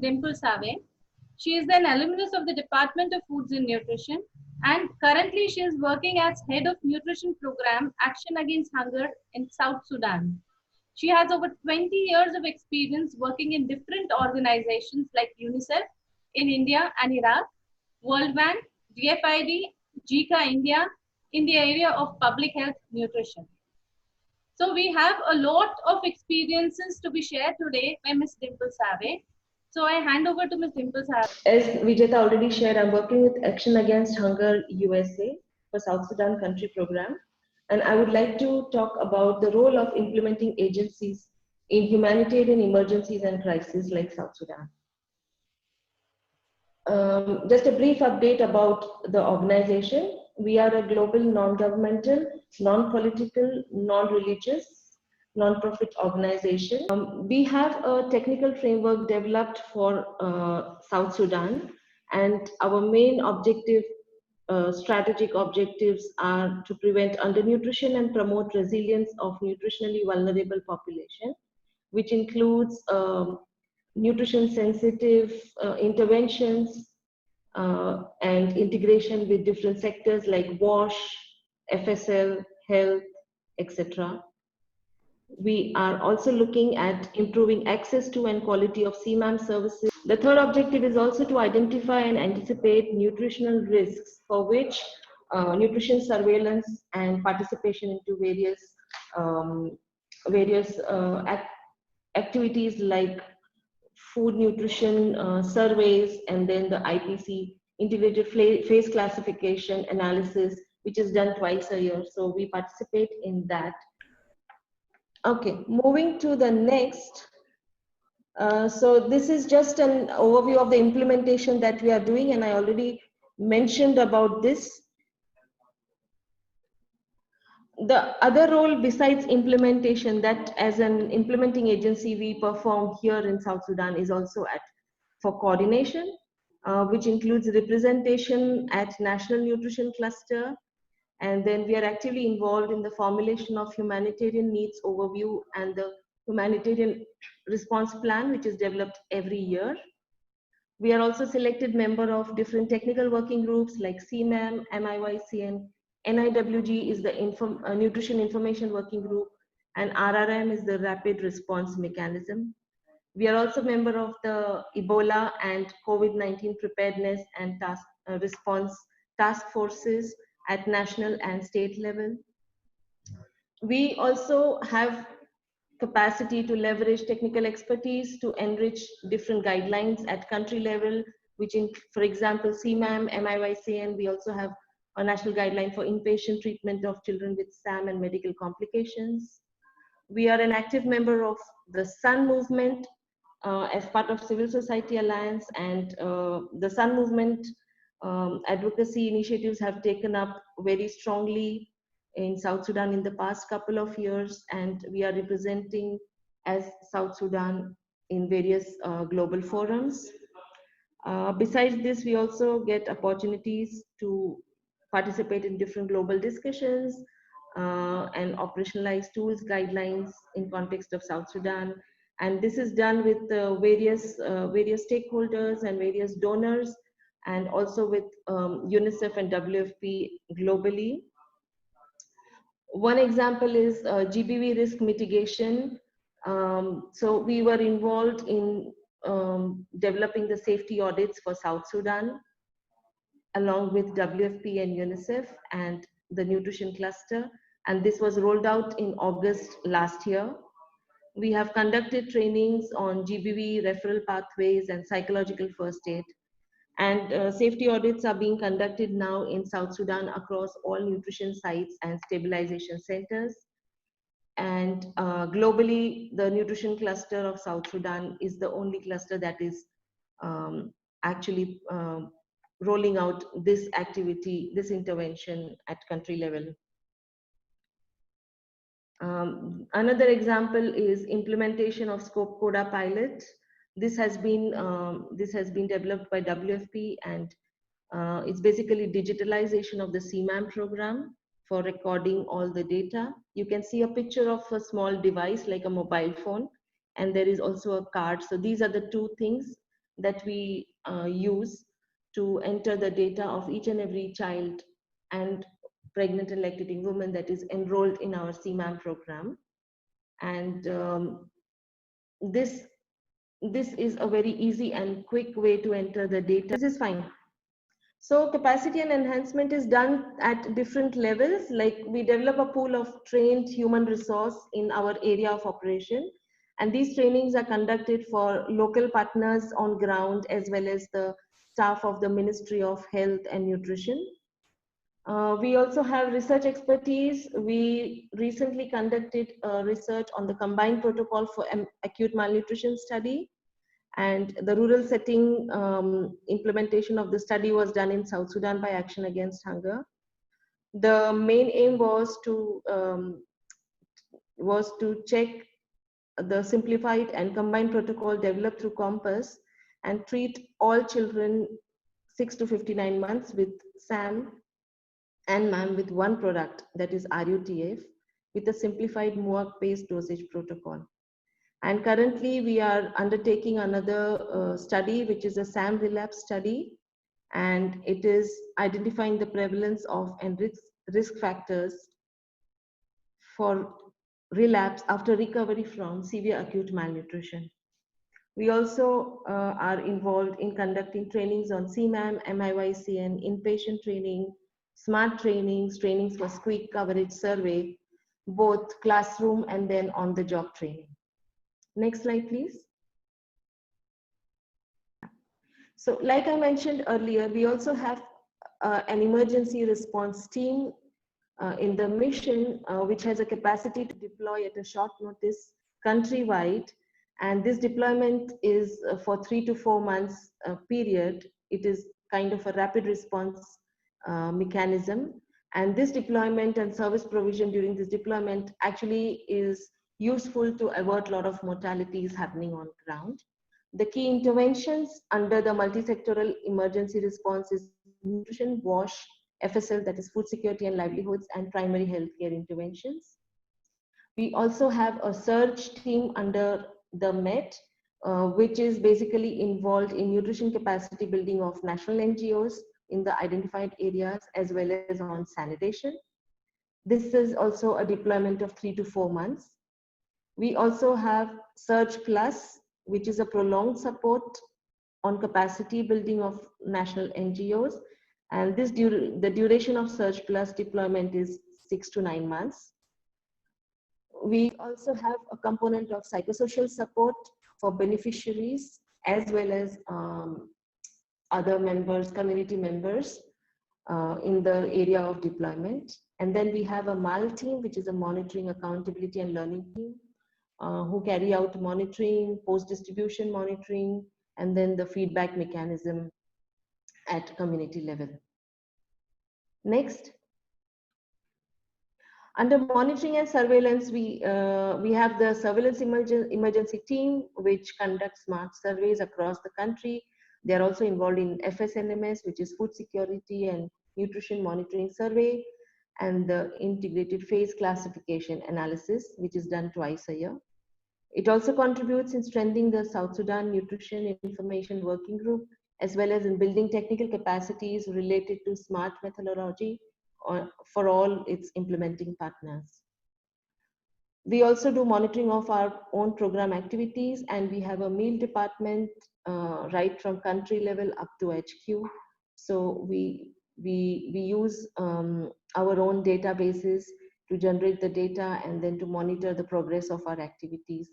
Dimple Save. She is an alumnus of the Department of Foods and Nutrition, and currently she is working as Head of Nutrition Program Action Against Hunger in South Sudan. She has over 20 years of experience working in different organizations like UNICEF in India and Iraq, World Bank, DFID, JICA India in the area of public health nutrition. So we have a lot of experiences to be shared today by Ms. Dimple Save. So I hand over to Ms. Dimple Save. As Vijeta already shared, I'm working with Action Against Hunger USA for South Sudan Country Program. And I would like to talk about the role of implementing agencies in humanitarian emergencies and crises like South Sudan. Just a brief update about the organization. We are a global non-governmental, non-political, non-religious, non-profit organization. We have a technical framework developed for South Sudan, and our main objective, strategic objectives are to prevent undernutrition and promote resilience of nutritionally vulnerable population, which includes nutrition sensitive interventions and integration with different sectors like WASH, FSL, health, etc. We are also looking at improving access to and quality of CMAM services. The third objective is also to identify and anticipate nutritional risks for which nutrition surveillance and participation into various activities like food nutrition surveys, and then the IPC, integrated phase classification analysis, which is done twice a year. So we participate in that. Okay, moving to the next. So this is just an overview of the implementation that we are doing, and I already mentioned about this. The other role besides implementation that as an implementing agency we perform here in South Sudan is also for coordination, which includes representation at National Nutrition Cluster, and then we are actively involved in the formulation of humanitarian needs overview and the humanitarian response plan, which is developed every year. We are also selected member of different technical working groups like CMAM, MIYCN, NIWG is the Nutrition Information Working Group, and RRM is the Rapid Response Mechanism. We are also member of the Ebola and COVID-19 preparedness and response task forces at national and state level. We also have capacity to leverage technical expertise to enrich different guidelines at country level, which in, for example, CMAM, MIYCN, we also have a national guideline for inpatient treatment of children with SAM and medical complications. We are an active member of the SUN movement as part of Civil Society Alliance, and the SUN movement advocacy initiatives have taken up very strongly in South Sudan in the past couple of years, and we are representing as South Sudan in various global forums. Besides this, we also get opportunities to participate in different global discussions and operationalize tools, guidelines in context of South Sudan. And this is done with various stakeholders and various donors, and also with UNICEF and WFP globally. One example is GBV risk mitigation. So we were involved in developing the safety audits for South Sudan, along with WFP and UNICEF and the nutrition cluster. And this was rolled out in August last year. We have conducted trainings on GBV, referral pathways, and psychological first aid. And safety audits are being conducted now in South Sudan across all nutrition sites and stabilization centers. And globally, the nutrition cluster of South Sudan is the only cluster that is actually rolling out this activity, this intervention at country level. Another example is implementation of Scope Coda pilot. This has been developed by WFP, and it's basically digitalization of the CMAM program for recording all the data. You can see a picture of a small device like a mobile phone, and there is also a card. So these are the two things that we use to enter the data of each and every child and pregnant and lactating woman that is enrolled in our CMAM program. And this is a very easy and quick way to enter the data. This is fine. So capacity and enhancement is done at different levels. Like we develop a pool of trained human resource in our area of operation. And these trainings are conducted for local partners on ground as well as the staff of the Ministry of Health and Nutrition. We also have research expertise. We recently conducted research on the combined protocol for acute malnutrition study, and the rural setting implementation of the study was done in South Sudan by Action Against Hunger. The main aim was to check the simplified and combined protocol developed through COMPASS and treat all children 6 to 59 months with SAM and MAM with one product, that is RUTF, with a simplified MUAC-based dosage protocol. And currently we are undertaking another study, which is a SAM relapse study, and it is identifying the prevalence of and risk factors for relapse after recovery from severe acute malnutrition. We also are involved in conducting trainings on CMAM, MIYCN, inpatient training, SMART trainings, trainings for SQUEAK coverage survey, both classroom and then on the job training. Next slide, please. So like I mentioned earlier, we also have an emergency response team in the mission, which has a capacity to deploy at a short notice countrywide. And this deployment is for 3 to 4 months period. It is kind of a rapid response mechanism. And this deployment and service provision during this deployment actually is useful to avert a lot of mortalities happening on ground. The key interventions under the multi-sectoral emergency response is nutrition, WASH, FSL, that is food security and livelihoods, and primary healthcare interventions. We also have a surge team under the MET, which is basically involved in nutrition capacity building of national NGOs in the identified areas as well as on sanitation. This is also a deployment of 3 to 4 months. We also have Surge Plus, which is a prolonged support on capacity building of national NGOs. And this the duration of Surge Plus deployment is 6 to 9 months. We also have a component of psychosocial support for beneficiaries as well as other members, community members in the area of deployment. And then we have a MAL team, which is a monitoring, accountability and learning team, who carry out monitoring, post-distribution monitoring, and then the feedback mechanism at community level. Next. Under monitoring and surveillance, we have the surveillance emergency team, which conducts SMART surveys across the country. They are also involved in FSNMS, which is food security and nutrition monitoring survey, and the integrated phase classification analysis, which is done twice a year. It also contributes in strengthening the South Sudan Nutrition Information Working Group, as well as in building technical capacities related to SMART methodology for all its implementing partners. We also do monitoring of our own program activities, and we have a meal department right from country level up to HQ. So we use our own databases to generate the data and then to monitor the progress of our activities.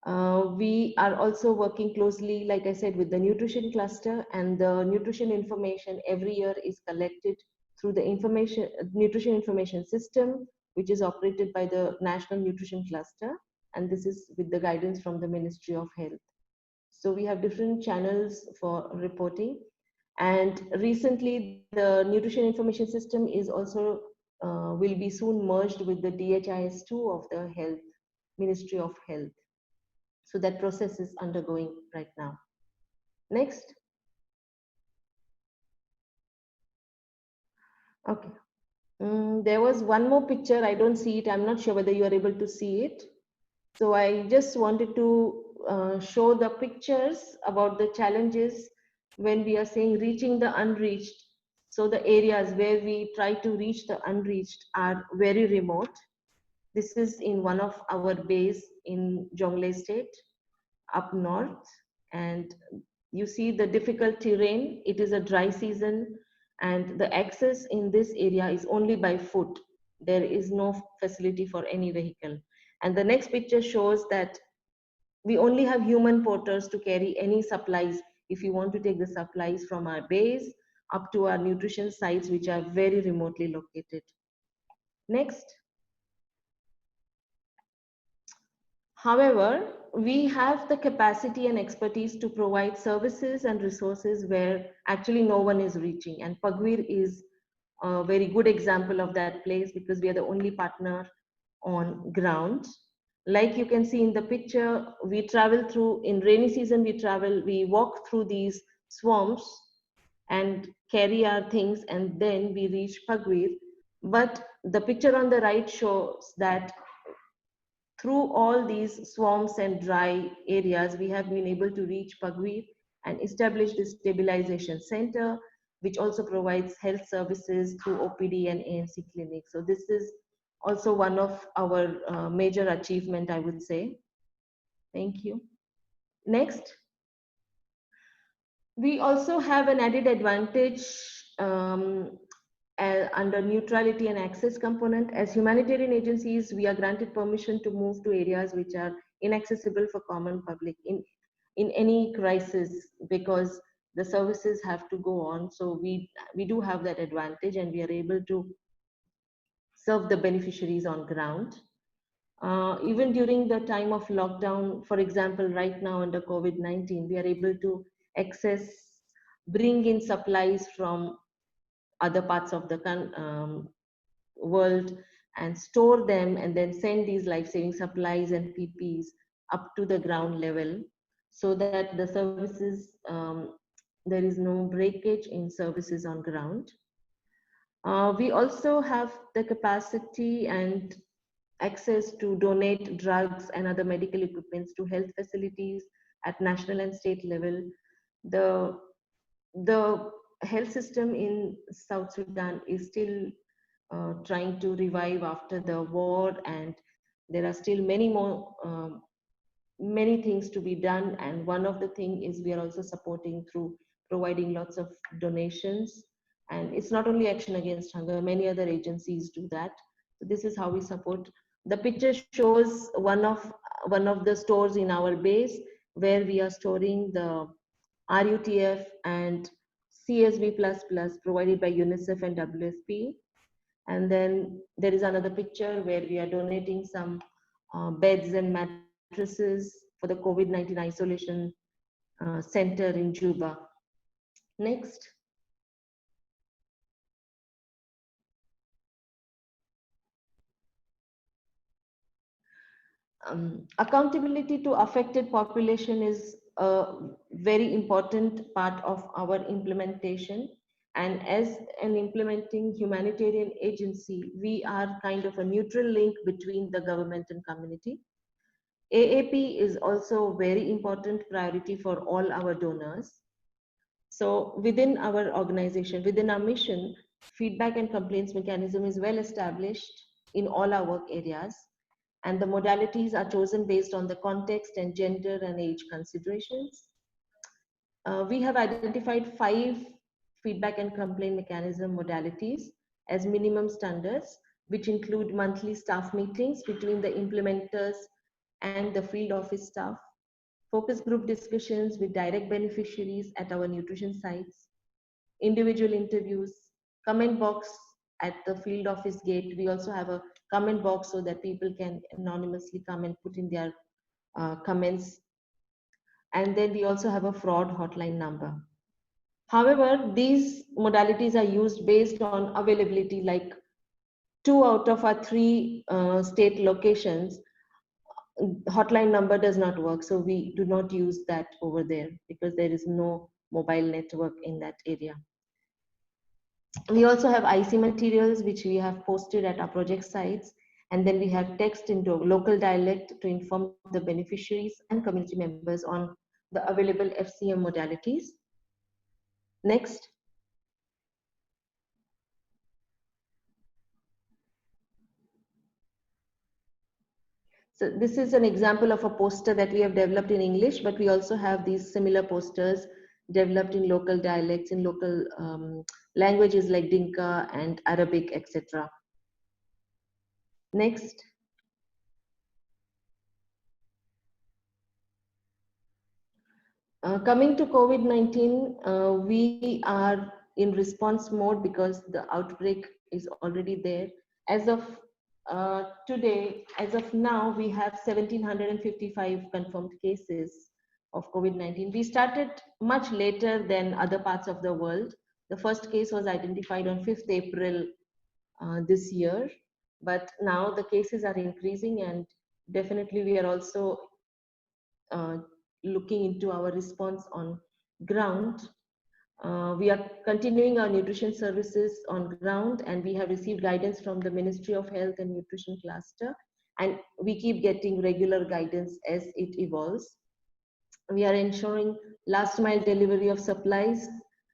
We are also working closely, like I said, with the nutrition cluster, and the nutrition information every year is collected through the nutrition information system, which is operated by the National Nutrition Cluster, and this is with the guidance from the Ministry of Health. So we have different channels for reporting, and recently the nutrition information system is also will be soon merged with the DHIS2 of the Health Ministry of Health. So that process is undergoing right now. Next. Okay. There was one more picture. I don't see it. I'm not sure whether you are able to see it. So I just wanted to show the pictures about the challenges when we are saying reaching the unreached. So the areas where we try to reach the unreached are very remote. This is in one of our bays in Jonglei State, up north. And you see the difficult terrain. It is a dry season, and the access in this area is only by foot. There is no facility for any vehicle. And the next picture shows that we only have human porters to carry any supplies if you want to take the supplies from our base up to our nutrition sites, which are very remotely located. Next. However, we have the capacity and expertise to provide services and resources where actually no one is reaching. And Pagwir is a very good example of that place because we are the only partner on ground. Like you can see in the picture, we travel through, in rainy season, we walk through these swamps and carry our things, and then we reach Pagwir. But the picture on the right shows that through all these swamps and dry areas, we have been able to reach Pagwir and establish this stabilization center, which also provides health services through OPD and ANC clinics. So this is also one of our major achievement, I would say. Thank you. Next. We also have an added advantage under neutrality and access component. As humanitarian agencies, we are granted permission to move to areas which are inaccessible for common public in any crisis, because the services have to go on. So we do have that advantage, and we are able to serve the beneficiaries on ground. Even during the time of lockdown, for example, right now under COVID-19, we are able to bring in supplies from other parts of the world and store them, and then send these life-saving supplies and PPEs up to the ground level, so that the services, there is no breakage in services on ground. We also have the capacity and access to donate drugs and other medical equipments to health facilities at national and state level. The health system in South Sudan is still trying to revive after the war, and there are still many things to be done. And one of the thing is we are also supporting through providing lots of donations. And it's not only Action Against Hunger, many other agencies do that. So this is how we support. The picture shows one of the stores in our base where we are storing the RUTF and CSV++ provided by UNICEF and WFP. And then there is another picture where we are donating some beds and mattresses for the COVID-19 isolation center in Juba. Next. Accountability to affected population is a very important part of our implementation. And as an implementing humanitarian agency, we are kind of a neutral link between the government and community. AAP is also a very important priority for all our donors. So within our organization, within our mission, feedback and complaints mechanism is well established in all our work areas. And the modalities are chosen based on the context and gender and age considerations. We have identified 5 feedback and complaint mechanism modalities as minimum standards, which include monthly staff meetings between the implementers and the field office staff, focus group discussions with direct beneficiaries at our nutrition sites, individual interviews, comment box at the field office gate. We also have a comment box so that people can anonymously come and put in their comments. And then we also have a fraud hotline number. However, these modalities are used based on availability, like 2 out of our 3 state locations, hotline number does not work. So we do not use that over there because there is no mobile network in that area. We also have IC materials, which we have posted at our project sites. And then we have text into local dialect to inform the beneficiaries and community members on the available FCM modalities. Next. So this is an example of a poster that we have developed in English, but we also have these similar posters developed in local dialects, in local languages like Dinka and Arabic, etc. Next. Coming to COVID-19, we are in response mode because the outbreak is already there. As of today, as of now, we have 1,755 confirmed cases of COVID-19. We started much later than other parts of the world. The first case was identified on 5th April this year, but now the cases are increasing, and definitely we are also looking into our response on ground. We are continuing our nutrition services on ground, and we have received guidance from the Ministry of Health and Nutrition Cluster, and we keep getting regular guidance as it evolves. We are ensuring last mile delivery of supplies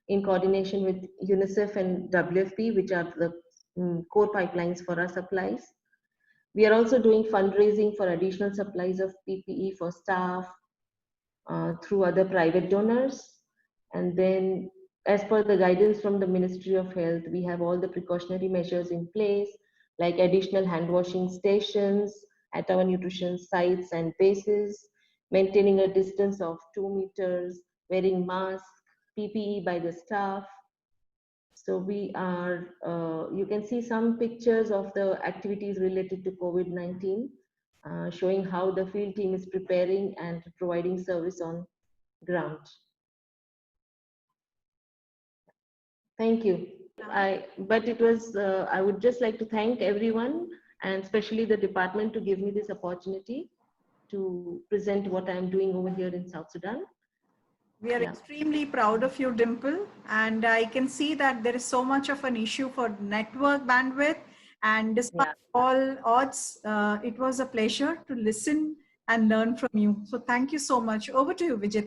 in coordination with UNICEF and WFP, which are the core pipelines for our supplies. We are also doing fundraising for additional supplies of PPE for staff, through other private donors. And then, as per the guidance from the Ministry of Health, we have all the precautionary measures in place, like additional hand washing stations at our nutrition sites and bases, maintaining a distance of 2 meters, wearing masks, PPE by the staff. So we are, you can see some pictures of the activities related to COVID-19. Showing how the field team is preparing and providing service on ground. Thank you. But it was, I would just like to thank everyone, and especially the department, to give me this opportunity to present what I'm doing over here in South Sudan. We are extremely proud of you, Dimple. And I can see that there is so much of an issue for network bandwidth. And despite all odds, it was a pleasure to listen and learn from you. So thank you so much. Over to you, Vijeta.